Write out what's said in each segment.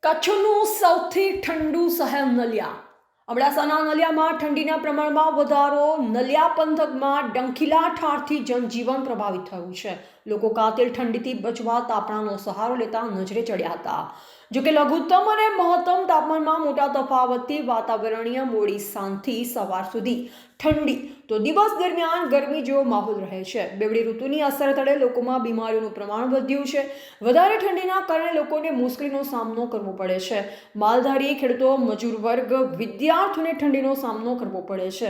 કચ્છનું સૌથી ઠંડુ શહેર નલિયા. અબડાસાના નલિયામાં ઠંડીના પ્રમાણમાં વધારો. નલિયા પંથકમાં ડંખીલા ઠારથી જનજીવન પ્રભાવિત થયું છે. લોકો કાતિલ ઠંડીથી બચવા તાપણાનો સહારો લેતા નજરે ચડ્યા હતા. જોકે લઘુત્તમ અને મહત્તમ તાપમાનમાં મોટા તફાવતથી વાતાવરણીય મોડી સાંજથી સવાર સુધી ઠંડી તો દિવસ દરમિયાન ગરમી જેવો માહોલ રહે છે. બેવડી ઋતુની અસર તળે લોકોમાં બીમારીઓનું પ્રમાણ વધ્યું છે. વધારે ઠંડીના કારણે લોકોને મુશ્કેલીનો સામનો કરવો પડે છે. માલધારી, ખેડૂતો, મજૂર વર્ગ, વિદ્યાર્થીઓને ઠંડીનો સામનો કરવો પડે છે.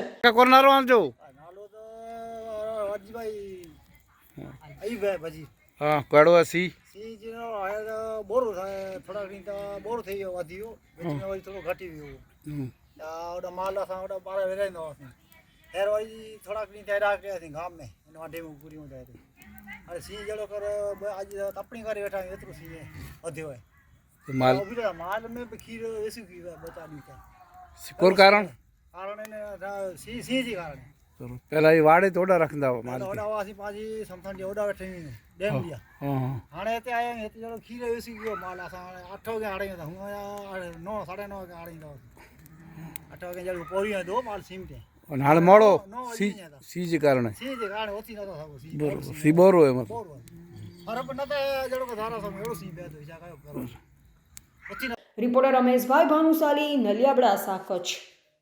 બોરું થાય થોડા બોર થઈ ગયો વધ્યો થોડું ઘટી ગયું માલ બાર વેરાઈ દો હેર વાળી થોડાક રાખે ગામ ને એને વાઢે પૂરી થાય અરે સિંહ જેડો કરો આજે તપણી કરી બેઠા એટલું સિંહ વધ્યો હોય માલ મેં ખીર વેસી ગયું બચા દીધા કારણ કારણ સિંહ સિંહજી કારણે પેલા એ વાડે થોડા રખંदा ઓડાવાસી પાછી સમથાણ ઓડા બેઠી ડેમ ગયા હાણે તે આયા હેતી જડો ખીર વેસી ગયો માલ આસા 8 વાગે આડી હતા હું 9 9:30 વાગે આડી દો 8 વાગે જડો પોરી દો માલ સીમતે હાલ મોડો સીજ કારણે ઓછી નતો થાકો સી બરોબર સી બોરો એમ બોરો અરે પણ નતા જડો કે ધારા સમ એડો સી બે તો જા કાયો કરો રિપોર્ટર રમેશભાઈ ભાનુશાલી, નલિયા, અબડાસા, કચ્છ.